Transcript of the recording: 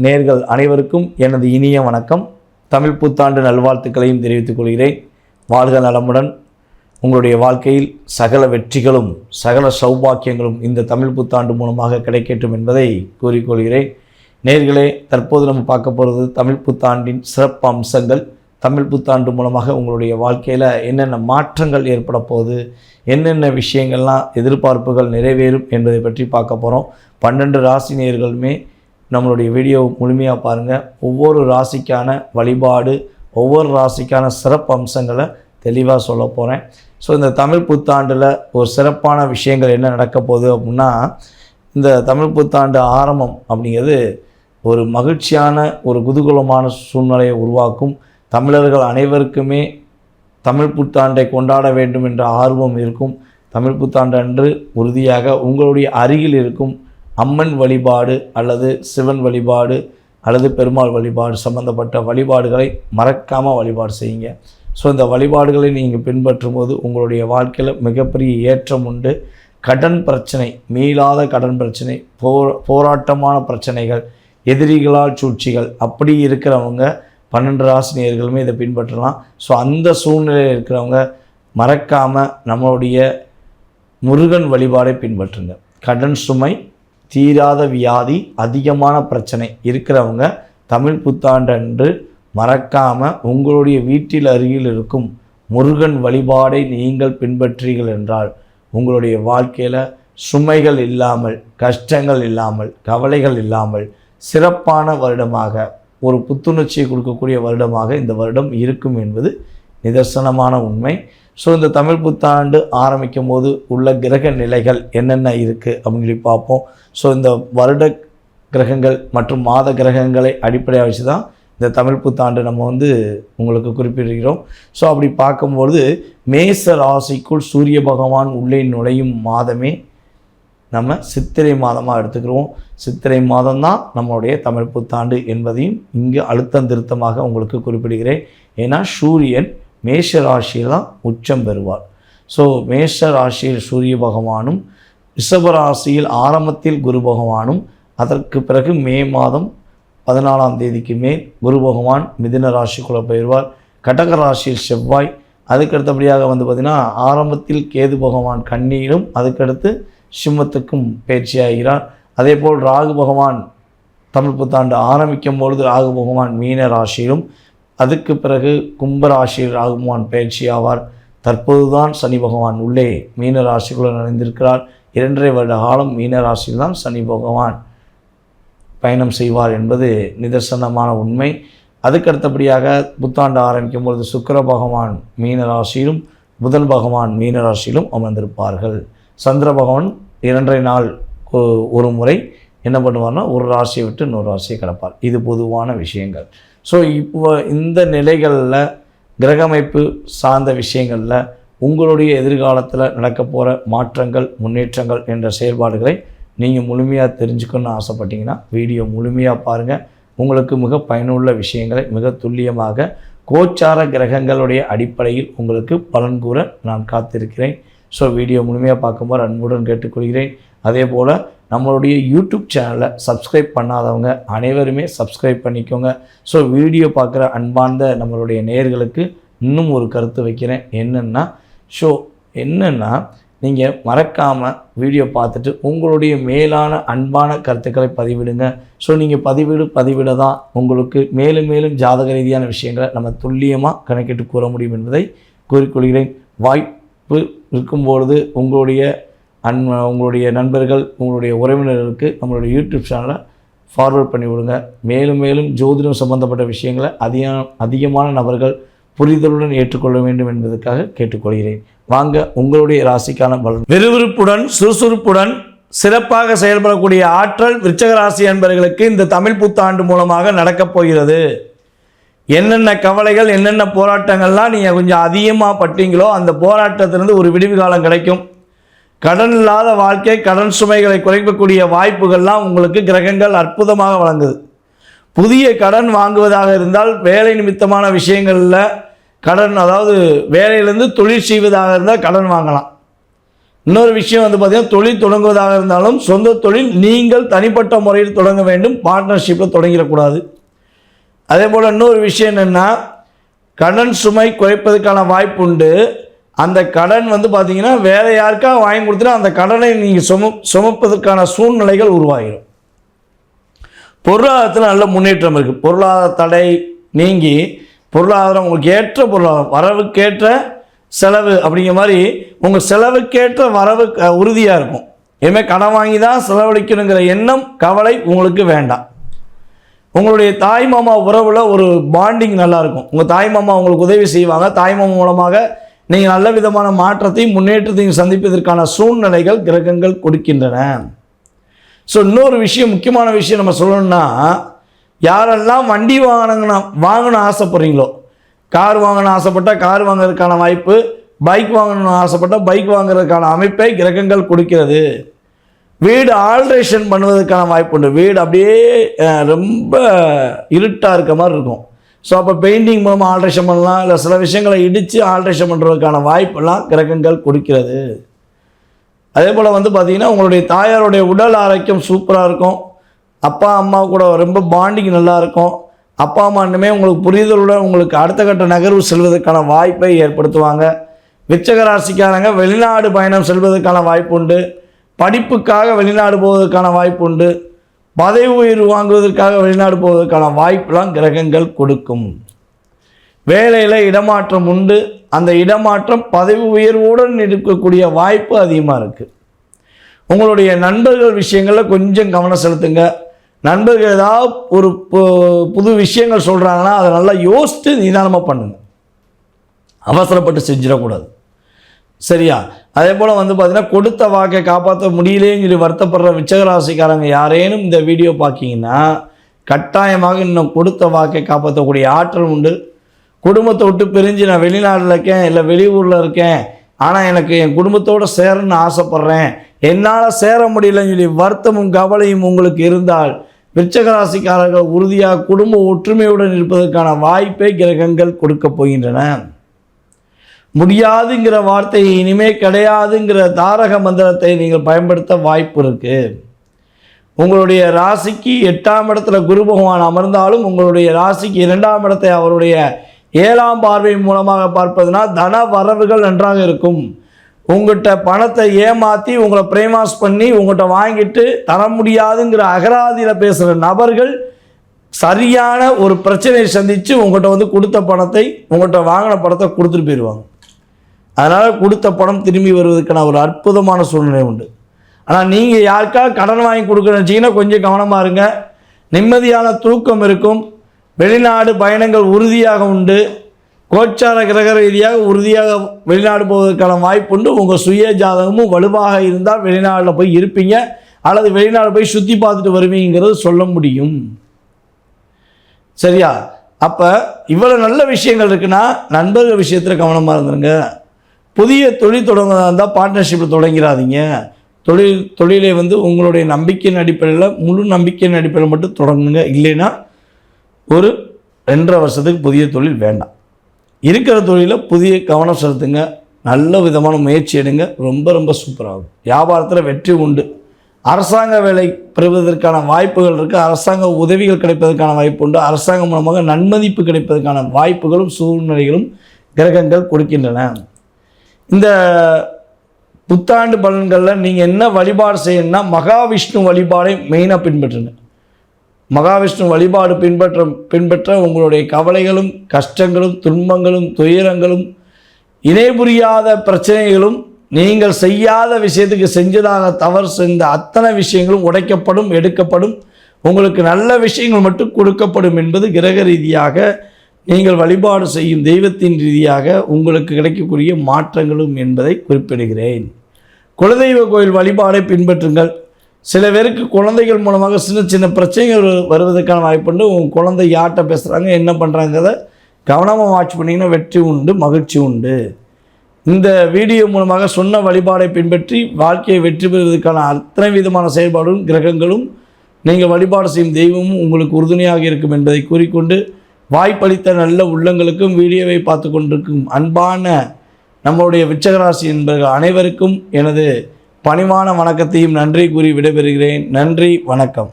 நேர்கள் அனைவருக்கும் எனது இனிய வணக்கம். தமிழ் புத்தாண்டு நல்வாழ்த்துக்களையும் தெரிவித்துக் கொள்கிறேன். வாழ்க நலமுடன். உங்களுடைய வாழ்க்கையில் சகல வெற்றிகளும் சகல சௌபாக்கியங்களும் இந்த தமிழ் புத்தாண்டு மூலமாக கிடைக்கட்டும் என்பதை கூறிக்கொள்கிறேன். நேர்களே, தற்போது நம்ம பார்க்க போகிறது தமிழ் புத்தாண்டின் சிறப்பு அம்சங்கள். தமிழ் புத்தாண்டு மூலமாக உங்களுடைய வாழ்க்கையில் என்னென்ன மாற்றங்கள் ஏற்பட போகுது, என்னென்ன விஷயங்கள்லாம் எதிர்பார்ப்புகள் நிறைவேறும் என்பதை பற்றி பார்க்க போகிறோம். 12 ராசி நேயர்களுமே நம்மளுடைய வீடியோ முழுமையாக பாருங்கள். ஒவ்வொரு ராசிக்கான வழிபாடு, ஒவ்வொரு ராசிக்கான சிறப்பு அம்சங்களை தெளிவாக சொல்ல போகிறேன். ஸோ இந்த தமிழ் புத்தாண்டில் ஒரு சிறப்பான விஷயங்கள் என்ன நடக்க போகுது அப்படின்னா, இந்த தமிழ் புத்தாண்டு ஆரம்பம் அப்படிங்கிறது ஒரு மகிழ்ச்சியான ஒரு குதூகலமான சூழ்நிலையை உருவாக்கும். தமிழர்கள் அனைவருக்குமே தமிழ் புத்தாண்டை கொண்டாட வேண்டும் என்ற ஆர்வம் இருக்கும். தமிழ் புத்தாண்டு அன்று உறுதியாக உங்களுடைய அருகில் இருக்கும் அம்மன் வழிபாடு அல்லது சிவன் வழிபாடு அல்லது பெருமாள் வழிபாடு சம்பந்தப்பட்ட வழிபாடுகளை மறக்காமல் வழிபாடு செய்யுங்க. ஸோ இந்த வழிபாடுகளை நீங்கள் பின்பற்றும் போது உங்களுடைய வாழ்க்கையில் மிகப்பெரிய ஏற்றம் உண்டு. கடன் பிரச்சனை, மீளாத கடன் பிரச்சனை, போராட்டமான பிரச்சனைகள், எதிரிகளால் சூழ்ச்சிகள் அப்படி இருக்கிறவங்க 12 ராசி நேயர்களுமே இதை பின்பற்றலாம். ஸோ அந்த சூழ்நிலையில் இருக்கிறவங்க மறக்காமல் நம்மளுடைய முருகன் வழிபாடை பின்பற்றுங்க. கடன் சுமை, தீராத வியாதி, அதிகமான பிரச்சனை இருக்கிறவங்க தமிழ் புத்தாண்டு அன்று மறக்காமல் உங்களுடைய வீட்டில் அருகில் இருக்கும் முருகன் வழிபாடை நீங்கள் பின்பற்றீர்கள் என்றால் உங்களுடைய வாழ்க்கையில் சுமைகள் இல்லாமல், கஷ்டங்கள் இல்லாமல், கவலைகள் இல்லாமல் சிறப்பான வருடமாக, ஒரு புத்துணர்ச்சியை கொடுக்கக்கூடிய வருடமாக இந்த வருடம் இருக்கும் என்பது நிதர்சனமான உண்மை. ஸோ இந்த தமிழ் புத்தாண்டு ஆரம்பிக்கும் போது உள்ள கிரக நிலைகள் என்னென்ன இருக்குது அப்படின்னு சொல்லி பார்ப்போம். ஸோ இந்த வருட கிரகங்கள் மற்றும் மாத கிரகங்களை அடிப்படையாக வச்சு தான் இந்த தமிழ் புத்தாண்டு நம்ம உங்களுக்கு குறிப்பிடுகிறோம். ஸோ அப்படி பார்க்கும்போது மேச ராசிக்குள் சூரிய பகவான் உள்ளே நுழையும் மாதமே நம்ம சித்திரை மாதமாக எடுத்துக்கிறோம். சித்திரை மாதம்தான் நம்மளுடைய தமிழ் புத்தாண்டு என்பதையும் இங்கு அழுத்தம் திருத்தமாக உங்களுக்கு குறிப்பிடுகிறேன். ஏன்னா சூரியன் மேஷ ராசியில் தான் உச்சம் பெறுவார். ஸோ மேஷ ராசியில் சூரிய பகவானும், ரிஷபராசியில் ஆரம்பத்தில் குரு பகவானும், அதற்கு பிறகு மே மாதம் 14ஆம் தேதிக்கு மேல் குரு பகவான் மிதுன ராசிக்குள்ளே போயிடுவார். கடக ராசியில் செவ்வாய், அதுக்கடுத்தபடியாக பார்த்திங்கன்னா ஆரம்பத்தில் கேது பகவான் கன்னியிலும், அதுக்கடுத்து சிம்மத்துக்கும் பயிற்சியாகிறார். அதே போல் ராகு பகவான் தமிழ் புத்தாண்டு ஆரம்பிக்கும் பொழுது ராகு பகவான் மீன ராசியிலும், அதுக்கு பிறகு கும்பராசியில் ராகு பகவான் பயிற்சி ஆவார். தற்போதுதான் சனி பகவான் உள்ளே மீன ராசிக்குள்ளே நுழைந்திருக்கிறார். 2.5 வருட காலம் மீன ராசியில் தான் சனி பகவான் பயணம் செய்வார் என்பது நிதர்சனமான உண்மை. அதுக்கடுத்தபடியாக புத்தாண்டு ஆரம்பிக்கும் பொழுது சுக்கிர பகவான் மீன ராசியிலும், புதன் பகவான் மீன ராசியிலும் அமர்ந்திருப்பார்கள். சந்திர பகவான் 2.5 நாள் ஒரு முறை என்ன பண்ணுவார்னா ஒரு ராசியை விட்டு இன்னொரு ராசியை கிடப்பார். இது பொதுவான விஷயங்கள். ஸோ இப்போ இந்த நிலைகளில் கிரகமைப்பு சார்ந்த விஷயங்களில் உங்களுடைய எதிர்காலத்தில் நடக்க போகிற மாற்றங்கள், முன்னேற்றங்கள் என்ற செயல்பாடுகளை நீங்கள் முழுமையாக தெரிஞ்சுக்கணும்னு ஆசைப்பட்டீங்கன்னா வீடியோ முழுமையாக பாருங்கள். உங்களுக்கு மிக பயனுள்ள விஷயங்களை மிக துல்லியமாக கோச்சார கிரகங்களுடைய அடிப்படையில் உங்களுக்கு பலன் கூற நான் காத்திருக்கிறேன். ஸோ வீடியோ முழுமையாக பார்க்கும்போது அன்புடன் கேட்டுக்கொள்கிறேன். அதே போல் நம்மளுடைய யூடியூப் சேனலை சப்ஸ்கிரைப் பண்ணாதவங்க அனைவருமே சப்ஸ்கிரைப் பண்ணிக்கோங்க. ஸோ வீடியோ பார்க்குற அன்பார்ந்த நம்மளுடைய நேயர்களுக்கு இன்னும் ஒரு கருத்து வைக்கிறேன். என்னென்னா நீங்கள் மறக்காமல் வீடியோ பார்த்துட்டு உங்களுடைய மேலான அன்பான கருத்துக்களை பதிவிடுங்க. ஸோ நீங்கள் பதிவிட தான் உங்களுக்கு மேலும் மேலும் ஜாதக ரீதியான விஷயங்களை நம்ம துல்லியமாக கணக்கிட்டு கூற முடியும் என்பதை கூறிக்கொள்கிறேன். வாய்ப்பு இருக்கும்பொழுது உங்களுடைய நண்பர்கள், உங்களுடைய உறவினர்களுக்கு நம்மளுடைய யூடியூப் சேனலை ஃபார்வர்ட் பண்ணி விடுங்க. மேலும் மேலும் ஜோதிடம் சம்பந்தப்பட்ட விஷயங்களை அதிகமான நபர்கள் புரிதலுடன் ஏற்றுக்கொள்ள வேண்டும் என்பதற்காக கேட்டுக்கொள்கிறேன். வாங்க உங்களுடைய ராசிக்கான பலன். விறுவிறுப்புடன் சுறுசுறுப்புடன் சிறப்பாக செயல்படக்கூடிய ஆற்றல் விருச்சிக ராசி அன்பர்களுக்கு இந்த தமிழ் புத்தாண்டு மூலமாக நடக்கப் போகிறது. என்னென்ன கவலைகள், என்னென்ன போராட்டங்கள்லாம் நீங்கள் கொஞ்சம் அதிகமாக பட்டீங்களோ அந்த போராட்டத்திலிருந்து ஒரு விடுவி காலம் கிடைக்கும். கடன் இல்லாத வாழ்க்கை, கடன் சுமைகளை குறைக்கக்கூடிய வாய்ப்புகள்லாம் உங்களுக்கு கிரகங்கள் அற்புதமாக வழங்குது. புதிய கடன் வாங்குவதாக இருந்தால் வேலை நிமித்தமான விஷயங்களில் கடன், அதாவது வேலையிலேருந்து தொழில் செய்வதாக இருந்தால் கடன் வாங்கலாம். இன்னொரு விஷயம் வந்து பார்த்திங்கன்னா, தொழில் தொடங்குவதாக இருந்தாலும் சொந்த தொழில் நீங்கள் தனிப்பட்ட முறையில் தொடங்க வேண்டும், பார்ட்னர்ஷிப்பில் தொடங்கிடக்கூடாது. அதே போல் இன்னொரு விஷயம் என்னென்னா, கடன் சுமை குறைப்பதற்கான வாய்ப்பு உண்டு. அந்த கடன் வந்து பார்த்திங்கன்னா வேறு யாருக்காக வாங்கி கொடுத்துனா அந்த கடனை நீங்கள் சுமப்பதற்கான சூழ்நிலைகள் உருவாகிடும். பொருளாதாரத்தில் நல்ல முன்னேற்றம் இருக்குது. பொருளாதார தடை நீங்கி பொருளாதாரம் உங்களுக்கு ஏற்ற பொருளாதாரம், வரவுக்கேற்ற செலவு அப்படிங்கிற மாதிரி உங்கள் செலவுக்கேற்ற வரவு உறுதியாக இருக்கும். இனிமேல் கடன் வாங்கி தான் செலவழிக்கணுங்கிற எண்ணம், கவலை உங்களுக்கு வேண்டாம். உங்களுடைய தாய் மாமா உறவில் ஒரு பாண்டிங் நல்லாயிருக்கும். உங்கள் தாய் மாமா உங்களுக்கு உதவி செய்வாங்க. தாய் மாமா மூலமாக நீங்கள் நல்ல விதமான மாற்றத்தையும் முன்னேற்றத்தையும் சந்திப்பதற்கான சூழ்நிலைகள் கிரகங்கள் கொடுக்கின்றன. ஸோ இன்னொரு விஷயம், முக்கியமான விஷயம் நம்ம சொல்லணும்னா, யாரெல்லாம் வண்டி வாங்கணும்னு ஆசைப்படுறீங்களோ, கார் வாங்கணும்னு ஆசைப்பட்டால் கார் வாங்குறதுக்கான வாய்ப்பு, பைக் வாங்கணும்னு ஆசைப்பட்டால் பைக் வாங்குறதுக்கான அமைப்பை கிரகங்கள் கொடுக்கிறது. வீடு ஆல்ட்ரேஷன் பண்ணுவதற்கான வாய்ப்பு உண்டு. வீடு அப்படியே ரொம்ப இருட்டாக இருக்க மாதிரி இருக்கும். ஸோ அப்போ பெயிண்டிங் மூலமாக ஆல்ட்ரேஷன் பண்ணலாம், இல்லை சில விஷயங்களை இடித்து ஆல்ட்ரேஷன் பண்ணுறதுக்கான வாய்ப்பெல்லாம் கிரகங்கள் கொடுக்கிறது. அதே போல் வந்து பார்த்திங்கன்னா, உங்களுடைய தாயாருடைய உடல் ஆரோக்கியம் சூப்பராக இருக்கும். அப்பா அம்மா கூட ரொம்ப பாண்டிங் நல்லாயிருக்கும். அப்பா அம்மா இன்னுமே உங்களுக்கு புரிதலுடன் உங்களுக்கு அடுத்த கட்ட நகர்வு செல்வதற்கான வாய்ப்பை ஏற்படுத்துவாங்க. விருச்சிக ராசிக்காரங்க வெளிநாடு பயணம் செல்வதற்கான வாய்ப்பு உண்டு. படிப்புக்காக வெளிநாடு போவதற்கான வாய்ப்பு உண்டு. பதவி உயர்வு வாங்குவதற்காக வெளிநாடு போவதற்கான வாய்ப்பெல்லாம் கிரகங்கள் கொடுக்கும். வேலையில் இடமாற்றம் உண்டு. அந்த இடமாற்றம் பதவி உயர்வுடன் இருக்கக்கூடிய வாய்ப்பு அதிகமாக இருக்குது. உங்களுடைய நண்பர்கள் விஷயங்களில் கொஞ்சம் கவனம் செலுத்துங்க. நண்பர்கள் ஏதாவது ஒரு புது விஷயங்கள் சொல்கிறாங்கன்னா அதை நல்லா யோசித்து நிதானமாக பண்ணுங்கள். அவசரப்பட்டு செஞ்சிடக்கூடாது. சரியா? அதே போல் வந்து பார்த்திங்கன்னா, கொடுத்த வாக்கை காப்பாற்ற முடியலேன்னு சொல்லி வருத்தப்படுற விருச்சிக ராசிக்காரங்க யாரேனும் இந்த வீடியோ பார்க்கிங்கன்னா, கட்டாயமாக இன்னும் கொடுத்த வாக்கை காப்பாற்றக்கூடிய ஆற்றல் உண்டு. குடும்பத்தை விட்டு பிரிஞ்சு நான் வெளிநாட்டில் இருக்கேன், இல்லை வெளியூரில் இருக்கேன், ஆனால் எனக்கு என் குடும்பத்தோடு சேரணும்னு ஆசைப்பட்றேன், என்னால் சேர முடியலன்னு சொல்லி வருத்தமும் கவலையும் உங்களுக்கு இருந்தால், விருச்சிக ராசிக்காரர்கள் உறுதியாக குடும்ப ஒற்றுமையுடன் இருப்பதற்கான வாய்ப்பை கிரகங்கள் கொடுக்க போகின்றன. முடியாதுங்கிற வார்த்தையை இனிமே கிடையாதுங்கிற தாரக மந்திரத்தை நீங்கள் பயன்படுத்த வாய்ப்பு இருக்குது. உங்களுடைய ராசிக்கு 8ஆம் இடத்துல குரு பகவான் அமர்ந்தாலும் உங்களுடைய ராசிக்கு 2ஆம் இடத்தை அவருடைய 7ஆம் பார்வை மூலமாக பார்ப்பதுனா தன வரவுகள் நன்றாக இருக்கும். உங்கள்கிட்ட பணத்தை ஏமாற்றி உங்களை பிரேமாஸ் பண்ணி உங்கள்கிட்ட வாங்கிட்டு தர முடியாதுங்கிற அகராதியில் பேசுகிற நபர்கள் சரியான ஒரு பிரச்சனையை சந்தித்து உங்கள்கிட்ட வந்து கொடுத்த பணத்தை, உங்கள்கிட்ட வாங்கின பணத்தை கொடுத்துட்டு போயிடுவாங்க. அதனால் கொடுத்த பணம் திரும்பி வருவதற்கான ஒரு அற்புதமான சூழ்நிலை உண்டு. ஆனால் நீங்கள் யாருக்காக கடன் வாங்கி கொடுக்குறீங்கன்னா கொஞ்சம் கவனமாக இருங்க. நிம்மதியான தூக்கம் இருக்கும். வெளிநாடு பயணங்கள் உறுதியாக உண்டு. கோச்சார கிரக ரீதியாக உறுதியாக வெளிநாடு போவதற்கான வாய்ப்பு உண்டு. உங்கள் சுய ஜாதகமும் வலுவாக இருந்தால் வெளிநாட்டில் போய் இருப்பீங்க, அல்லது வெளிநாடு போய் சுற்றி பார்த்துட்டு வருவீங்கிறது சொல்ல முடியும். சரியா? அப்போ இவ்வளோ நல்ல விஷயங்கள் இருக்குன்னா நண்பர்கள் விஷயத்தில் கவனமாக இருந்துருங்க. புதிய தொழில் தொடங்குறதா இருந்தால் பார்ட்னர்ஷிப்பில் தொடங்கிறாதீங்க. தொழிலை வந்து உங்களுடைய நம்பிக்கையின் அடிப்படையில், முழு நம்பிக்கையின் அடிப்படையில் மட்டும் தொடங்குங்க. இல்லைன்னா ஒரு 2.5 வருஷத்துக்கு புதிய தொழில் வேண்டாம். இருக்கிற தொழிலில் புதிய கவனம் செலுத்துங்க. நல்ல விதமான முயற்சி எடுங்க. ரொம்ப ரொம்ப சூப்பராகும். வியாபாரத்தில் வெற்றி உண்டு. அரசாங்க வேலை பெறுவதற்கான வாய்ப்புகள் இருக்குது. அரசாங்க உதவிகள் கிடைப்பதற்கான வாய்ப்பு உண்டு. அரசாங்கம் மூலமாக நன்மதிப்பு கிடைப்பதற்கான வாய்ப்புகளும் சூழ்நிலைகளும் கிரகங்கள் கொடுக்கின்றன. இந்த புத்தாண்டு பலன்களில் நீங்கள் என்ன வழிபாடு செய்யணும்னா, மகாவிஷ்ணு வழிபாடை மெயினாக பின்பற்றுங்க. மகாவிஷ்ணு வழிபாடு பின்பற்ற உங்களுடைய கவலைகளும் கஷ்டங்களும் துன்பங்களும் துயரங்களும் இணை புரியாத பிரச்சனைகளும் நீங்கள் செய்யாத விஷயத்துக்கு செஞ்சதாக தவறு செஞ்ச அத்தனை விஷயங்களும் உடைக்கப்படும், எடுக்கப்படும். உங்களுக்கு நல்ல விஷயங்கள் மட்டும் கொடுக்கப்படும் என்பது கிரக ரீதியாக நீங்கள் வழிபாடு செய்யும் தெய்வத்தின் ரீதியாக உங்களுக்கு கிடைக்கக்கூடிய மாற்றங்களும் என்பதை குறிப்பிடுகிறேன். குலதெய்வ கோயில் வழிபாடை பின்பற்றுங்கள். சில பேருக்கு குழந்தைகள் மூலமாக சின்ன சின்ன பிரச்சனைகள் வருவதற்கான வாய்ப்புண்டு. உங்கள் குழந்தை யார்கிட்ட பேசுகிறாங்க, என்ன பண்ணுறாங்கிறத கவனமாக வாட்ச் பண்ணிங்கன்னா வெற்றி உண்டு, மகிழ்ச்சி உண்டு. இந்த வீடியோ மூலமாக சொன்ன வழிபாடை பின்பற்றி வாழ்க்கையை வெற்றி பெறுவதற்கான அத்தனை விதமான செயல்பாடும் கிரகங்களும் நீங்கள் வழிபாடு செய்யும் தெய்வமும் உங்களுக்கு உறுதுணையாக இருக்கும் என்பதை கூறிக்கொண்டு, வாய்ப்பளித்த நல்ல உள்ளங்களுக்கும் வீடியோவை பார்த்து கொண்டிருக்கும் அன்பான நம்மளுடைய விருச்சிகராசி என்பவர்கள் அனைவருக்கும் எனது பணிவான வணக்கத்தையும் நன்றி கூறி விடைபெறுகிறேன். நன்றி, வணக்கம்.